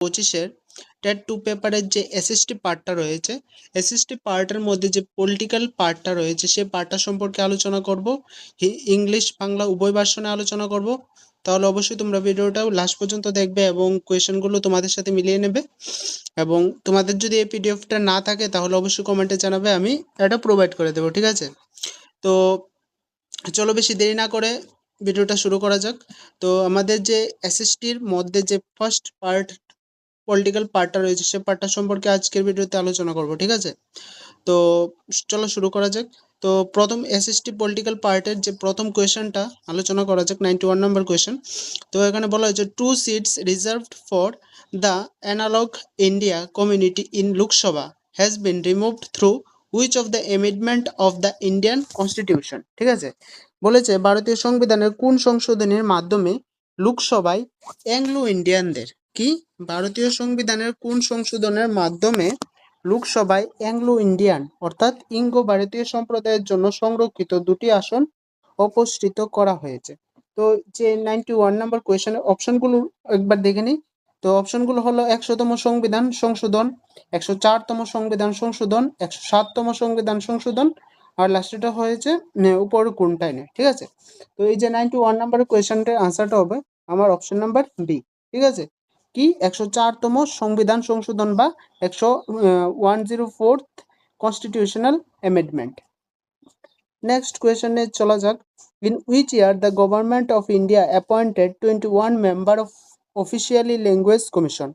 25-এর TET 2 পেপারের যে SST পার্টটা রয়েছে, এসএসটি পার্টের মধ্যে যে পলিটিক্যাল পার্টটা রয়েছে সেই পার্টটা সম্পর্কে আলোচনা করব। ইংলিশ বাংলা উভয় ভার্সনে আলোচনা করব। তাহলে অবশ্যই তোমরা ভিডিওটাও লাস্ট পর্যন্ত দেখবে এবং কোয়েশনগুলো তোমাদের সাথে মিলিয়ে নেবে। এবং তোমাদের যদি এই পিডিএফটা না থাকে তাহলে অবশ্যই কমেন্টে জানাবে, আমি এটা প্রোভাইড করে দেবো, ঠিক আছে? তো চলো বেশি দেরি না করে ভিডিওটা শুরু করা যাক। তো আমাদের যে এসএসটির মধ্যে যে ফার্স্ট পার্ট পলিটিক্যাল পার্টটা রয়েছে সে পার্টটা সম্পর্কে আজকের ভিডিওতে আলোচনা করব, ঠিক আছে? তো চলো শুরু করা যাক। তো প্রথম এসএসটি পলিটিক্যাল পার্টের যে প্রথম কোয়েশনটা আলোচনা করা যাক, 91 নম্বর কোয়েশন। তো এখানে বলা হয়েছে 2 সিটস রিজার্ভড ফর দ্য অ্যানালগ India community in Lok Sabha has been removed through which of the amendment of the Indian constitution. ঠিক আছে, বলেছে ভারতীয় সংবিধানের কোন সংশোধনের মাধ্যমে লোকসভায় অ্যাংলো ইন্ডিয়ানদের কি ভারতীয় সংবিধানের কোন সংশোধনের মাধ্যমে লোকসভায় অ্যাংলো ইন্ডিয়ান অর্থাৎ ইঙ্গো ভারতীয় সম্প্রদায়ের জন্য সংরক্ষিত 2টি আসন অপসৃত করা হয়েছে। তো যে 91 নম্বর কোয়েশনের অপশনগুলো একবার দেখে নিই। তো অপশনগুলো হলো 100তম সংবিধান সংশোধন, 104তম সংবিধান সংশোধন, 107তম সংবিধান সংশোধন, আর লাস্টেটা হয়েছে উপর কোনটাই নেই। ঠিক আছে, তো এই যে 91 নম্বরের কোয়েশনটার আনসারটা হবে আমার অপশন নাম্বার বি। ঠিক আছে, কি 104তম সংবিধান সংশোধন বা 104th কনস্টিটিউশনাল অ্যামেন্ডমেন্ট। নেক্সট কোয়েশনে চলা যাক। In which year the government of India appointed 21 member of officially language commission?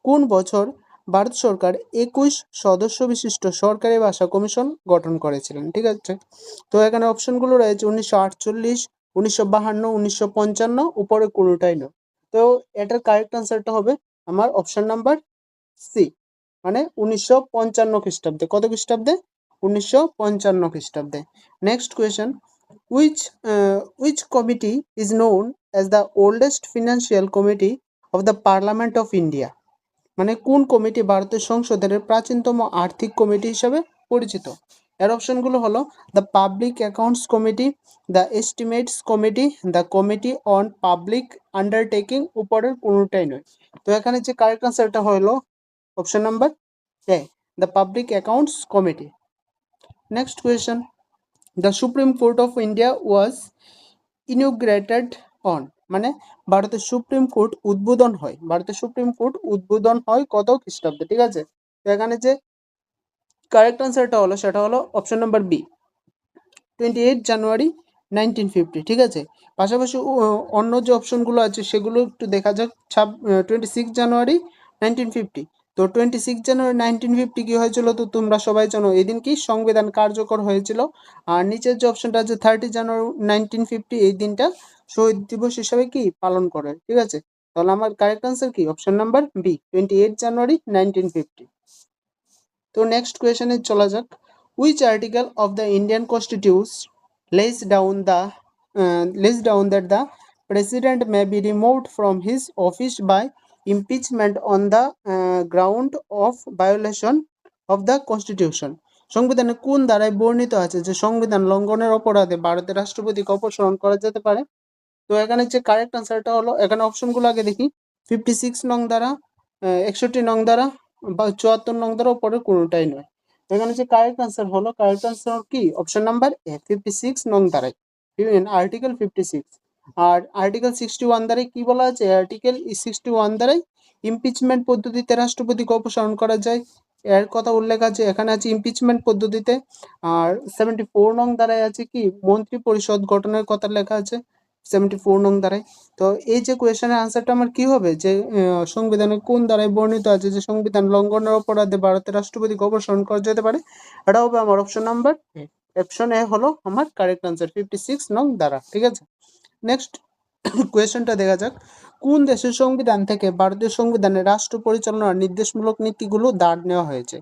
কোন বছর ভারত সরকার 21 সদস্য বিশিষ্ট সরকারি ভাষা কমিশন গঠন করেছিলেন? ঠিক আছে, তো এখানে অপশনগুলো রয়েছে 1948, 1952, 1955, উপরে কোনোটাই নয়। তো এটার কারেক্ট আনসারটা হবে আমার অপশন নাম্বার সি, মানে 1955 খ্রিস্টাব্দে। কত খ্রিস্টাব্দে? 1955 খ্রিস্টাব্দে। Next question, which committee is known as the oldest financial committee of the Parliament of India? মানে কোন কমিটি ভারতের সংসদের প্রাচীনতম আর্থিক কমিটি হিসেবে পরিচিত? এর অপশনগুলো হলো the public accounts committee, the estimates committee, the committee on public undertaking, উপরের কোনোটাই নয়। তো এখানে যে কারেক্ট আনসারটা হলো option number A, the public accounts committee. Next question, the supreme court of India was ইনগ্রেটেড on, মানে ভারতের সুপ্রিম কোর্ট উদ্বোধন হয়, ভারতের সুপ্রিম কোর্ট উদ্বোধন হয় কত খ্রিস্টাব্দে? ঠিক আছে, তো এখানে যে কারেক্ট আনসারটা হলো সেটা হলো অপশন নাম্বার বি, 28 জানুয়ারি 1950। ঠিক আছে, পাশাপাশি অন্য যে অপশনগুলো আছে সেগুলো একটু দেখা যাক। 26 জানুয়ারি 1950। তো 26 জানুয়ারি 1950 কি হয়েছিল? তো তোমরা সবাই জানো এই দিন কি সংবিধান কার্যকর হয়েছিল। আর নিচের যে অপশনটা আছে 30 জানুয়ারি 1950, এই দিনটা শহীদ দিবস হিসাবে কি পালন করে। ঠিক আছে, তাহলে আমার কারেক্ট আনসার কি অপশন নাম্বার বি, 28 জানুয়ারি 1950। তো নেক্সট কোয়েশনে চলা যাক। Which article of the Indian constitution lays down that the president may be removed from his office by impeachment on the ground of violation of the constitution? সংবিধানে কোন ধারায় বর্ণিত আছে যে সংবিধান লঙ্ঘনের অপরাধে ভারতের রাষ্ট্রপতিকে অপসারণ করা যেতে পারে? তো এখানে যে কারেক্ট আনসারটা হলো, এখানে অপশনগুলো আগে দেখি। 56 নং ধারা, 61 নং ধারা বা 74 নং ধারা, উপরে কোনোটাই নয়। এখানে যে কারেক্ট আনসার হলো, কারেক্ট আনসার কি অপশন নাম্বার এ, 56 নং ধারায়, আর্টিকেল 56। আর আর্টিকেল 61 ধারায় কি বলা আছে? আর্টিকেল 61 ধারায় ইমপিচমেন্ট পদ্ধতিতে রাষ্ট্রপতিকে অপসারণ করা যায়, এর কথা উল্লেখ আছে, এখানে আছে ইমপিচমেন্ট পদ্ধতিতে। আর 74 নং ধারায় আছে কি মন্ত্রী পরিষদ গঠনের কথা লেখা আছে 74 নং ধারায়। তো এই যে কোয়েশনের আনসারটা আমার কি হবে, যে সংবিধানে কোন ধারায় বর্ণিত আছে যে সংবিধান লঙ্ঘনের অপরাধে ভারতের রাষ্ট্রপতিকে অপসারণ করা যেতে পারে, এটা হবে আমার option number A. Option A হলো আমার কারেক্ট আনসার, 56 নং ধারা। ঠিক আছে, নেক্সট কোয়েশনটা দেখা যাক। কোন দেশের সংবিধান থেকে ভারতীয় সংবিধানে রাষ্ট্র পরিচালনার নির্দেশমূলক নীতিগুলো ধার নেওয়া হয়েছে?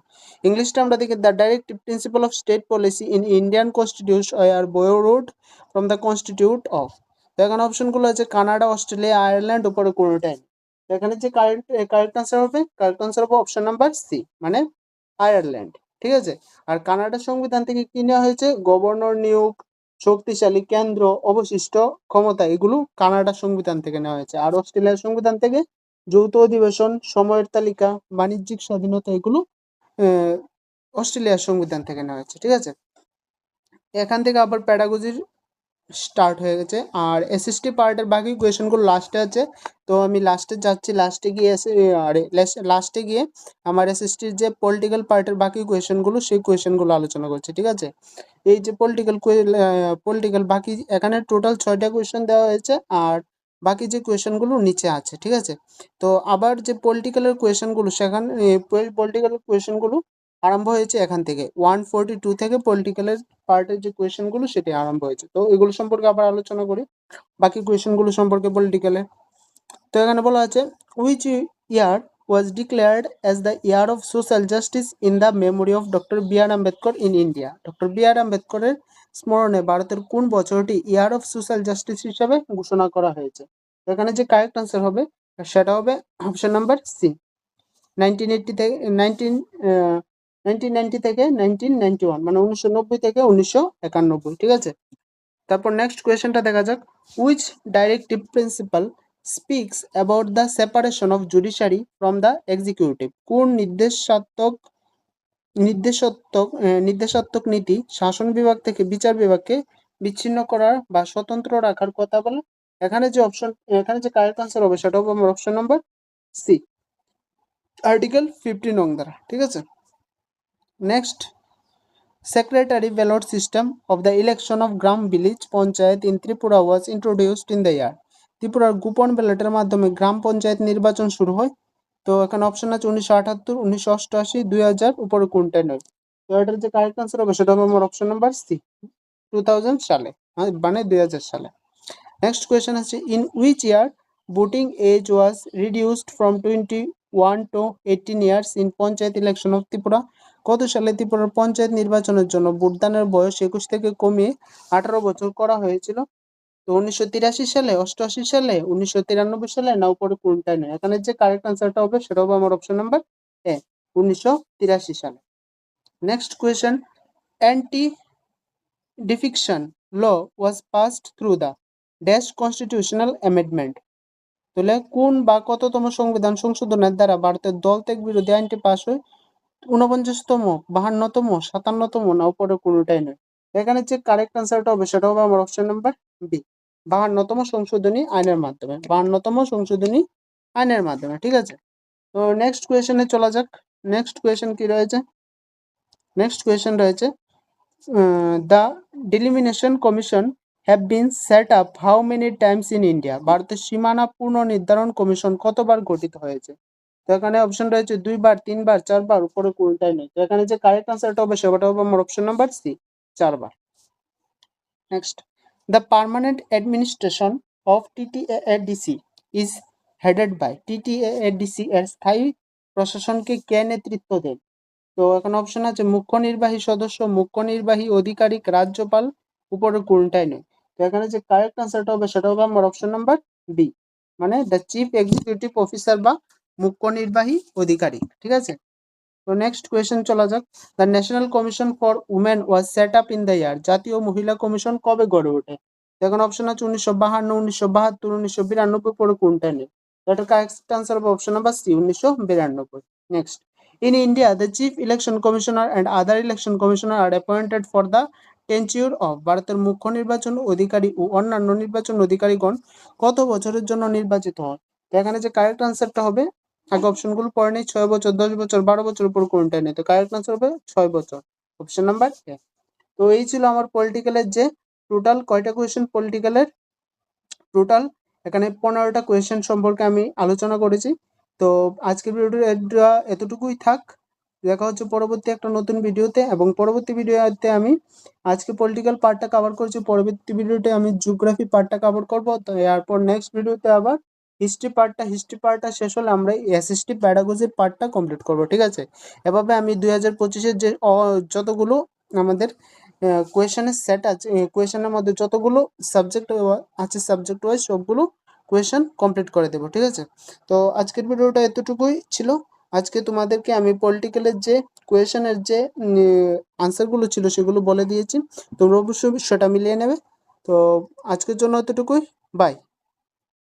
ইংলিশটা আমরা দেখি, the directive principle of state policy in Indian constitution আর borrowed from the constitute of. তো এখানে অপশনগুলো আছে কানাডা, অস্ট্রেলিয়া, আয়ারল্যান্ড, উপরে কোনোটাই। এখানে যে কারেক্ট আনসার হবে, কারেক্ট আনসার হবে অপশন নাম্বার সি, মানে আয়ারল্যান্ড। ঠিক আছে, আর কানাডার সংবিধান থেকে কি নেওয়া হয়েছে? গভর্নর নিয়োগ, শক্তিশালী কেন্দ্র, অবশিষ্ট ক্ষমতা, এগুলো কানাডার সংবিধান থেকে নেওয়া হয়েছে। আর অস্ট্রেলিয়ার সংবিধান থেকে যৌথ অধিবেশন, সময়ের তালিকা, বাণিজ্যিক স্বাধীনতা, এগুলো অস্ট্রেলিয়ার সংবিধান থেকে নেওয়া হয়েছে। ঠিক আছে, এখান থেকে আবার প্যাডাগজির স্টার্ট হয়ে গেছে। আর এসএসটি পার্টের বাকি কোয়েশনগুলো লাস্টে আছে, তো আমি লাস্টে যাচ্ছি। লাস্টে গিয়ে আমার এসএসটির যে পলিটিক্যাল পার্টের বাকি কোয়েশনগুলো, সেই কোয়েশনগুলো আলোচনা করছি। ঠিক আছে, এই যে পলিটিক্যাল বাকি এখানে টোটাল 6টা কোয়েশন দেওয়া হয়েছে, আর বাকি যে কোয়েশনগুলো নিচে আছে। ঠিক আছে, তো আবার যে পলিটিক্যালের কোয়েশনগুলো, সেখানে পলিটিক্যাল কোয়েশনগুলো আরম্ভ হয়েছে এখান থেকে 142 থেকে পলিটিক্যালের পার্টের যে কোয়েশনগুলো সেটি আরম্ভ হয়েছে। তো এগুলো সম্পর্কে আবার আলোচনা করি, বাকি কোয়েশনগুলো সম্পর্কে পলিটিক্যালে। তো এখানে বলা আছে, which year was declared as the year of social justice in the memory of doctor B R Ambedkar in India. Doctor B R আম্বেদকরের স্মরণে ভারতের কোন বছরটি ইয়ার অফ সোশ্যাল জাস্টিস হিসাবে ঘোষণা করা হয়েছে? তো এখানে যে কারেক্ট আনসার হবে সেটা হবে অপশন নাম্বার সি, 1980 থেকে 1990 থেকে 1991, মানে 1990 থেকে 1991। ঠিক আছে, তারপর নেক্সট কোয়েশ্চেনটা দেখা যাক। Which directive principle speaks about the separation of judiciary from the executive? কোন নির্দেশাত্মক নীতি শাসন বিভাগ থেকে বিচার বিভাগকে বিচ্ছিন্ন করার বা স্বতন্ত্র রাখার কথা বলে? এখানে যে কারেক্ট আনসার হবে সেটা হবে আমার অপশন নাম্বার সি, আর্টিকেল 50 নং দ্বারা। ঠিক আছে, next, secretary ballot system of the election of Gram village panchayat in Tripura was introduced in the year? ত্রিপুরার গোপন ব্যালটের মাধ্যমে গ্রাম পঞ্চায়েত নির্বাচন শুরু হয়। তো এখানে অপশন আছে 1978, 1988, 2000, উপরে কোনটা নয়। তো এটার যে কারেক্ট আনসার হবে সেটা হবে আমার অপশন নাম্বার সি, 2000 সালে, মানে 2000 সালে। নেক্সট কোয়েশ্চেন আছে, in which year voting age was reduced from 21 to 18 years in panchayat election of Tripura? কত সালে ত্রিপুরার পঞ্চায়েত নির্বাচনের জন্য ভোটদানের বয়স 21 থেকে কমিয়ে 18 বছর করা হয়েছিল? তো 1983 সালে, 88 সালে, 1993 সালে, না উপরে কোনটাই নয়। এখানে যে কারেক্ট আনসারটা হবে সেটা হবে আমার অপশন নাম্বার এ, 1983 সালে। Next question, anti defection law was passed through the dash constitutional amendment? তাহলে কোন বা কততম সংবিধান সংশোধনের দ্বারা ভারতের দল ত্যাগ বিরোধী আইনটি পাস হয়? 49তম, 52তম, 57তম, না উপরে কোনোটাই নয়। এখানে যে কারেক্ট আনসারটা হবে সেটা হবে আমার অপশন নাম্বার বি, 52তম সংশোধনী আইনের মাধ্যমে, 52তম সংশোধনী আইনের মাধ্যমে। ঠিক আছে, তো নেক্সট কোয়েশনে চলা যাক। নেক্সট কোয়েশন কি রয়েছে? নেক্সট কোয়েশন রয়েছে, the delimitation commission have been set up how many times in India? ভারতের সীমানা পুনর্নির্ধারণ কমিশন কতবার গঠিত হয়েছে? তো এখানে অপশন রয়েছে 2 বার, 3 বার, 4 বার, উপরে কোনটাই নেই। তো এখানে যে কারেক্ট আনসারটা হবে সেটা হবে আমার অপশন নাম্বার সি, 4 বার। Next, the permanent administration of TTADC is headed by. TTADC এর স্থায়ী প্রশাসনকে কে নেতৃত্ব দেন? তো এখানে অপশন আছে মুখ্য নির্বাহী সদস্য, মুখ্য নির্বাহী আধিকারিক, রাজ্যপাল, উপরে কোনটাই নেই। তো এখানে যে কারেক্ট আনসারটা হবে সেটা হবে আমার অপশন নাম্বার বি, মানে দ্য চিফ এক্সিকিউটিভ অফিসার বা মুখ্য নির্বাহী আধিকারিক। ঠিক আছে, তো নেক্সট কোয়েশ্চেন চলা যাক। The national commission for women was set up in the year. জাতীয় মহিলা কমিশন কবে গড়ে ওঠে? এখন অপশন আছে 1952, 1972, 1992, পরে কোনটা নেই। এটার কারেক্ট আনসার হবে option number C, 1992। Next, in India the chief election commissioner and other election commissioner are appointed for the tenure of. ভারতের মুখ্য নির্বাচন অধিকারী ও অন্যান্য নির্বাচন অধিকারীগণ কত বছরের জন্য নির্বাচিত হন? তো এখানে যে কারেক্ট আনসারটা হবে, আগে অপশনগুলো পড়ে নেই, 6 বছর, 10 বছর, 12 বছর, উপর কোনটাই নেই। তো কারেক্ট আনসার হবে 6 বছর, অপশন নাম্বার এ। তো এই ছিল আমার পলিটিক্যালের যে টোটাল কয়টা কোয়েশ্চেন, পলিটিক্যালের টোটাল এখানে 15টা কোয়েশ্চেন সম্পর্কে আমি আলোচনা করেছি। তো আজকের ভিডিওটা এতটুকুই থাক। দেখা হচ্ছে পরবর্তী একটা নতুন ভিডিওতে, এবং পরবর্তী ভিডিওতে আমি আজকে পলিটিক্যাল পার্টটা কভার করছি, পরবর্তী ভিডিওতে আমি জিওগ্রাফি পার্টটা কভার করবো। তো এরপর নেক্সট ভিডিওতে আবার হিস্ট্রি পার্টটা শেষ হলে আমরা এসএসটি প্যাডাগজির পার্টটা কমপ্লিট করব। ঠিক আছে, এভাবে আমি 2025-এর যে যতগুলো আমাদের কোয়েশনের সেট আছে, কোয়েশনের মধ্যে যতগুলো সাবজেক্ট আছে, সাবজেক্ট ওয়াইজ সবগুলো কোয়েশন কমপ্লিট করে দেবো। ঠিক আছে, তো আজকের ভিডিওটা এতটুকুই ছিল। আজকে তোমাদেরকে আমি পলিটিক্যালের যে কোয়েশনের যে আনসারগুলো ছিল সেগুলো বলে দিয়েছি, তোমরা অবশ্যই সেটা মিলিয়ে নেবে। তো আজকের জন্য এতটুকুই, বাই।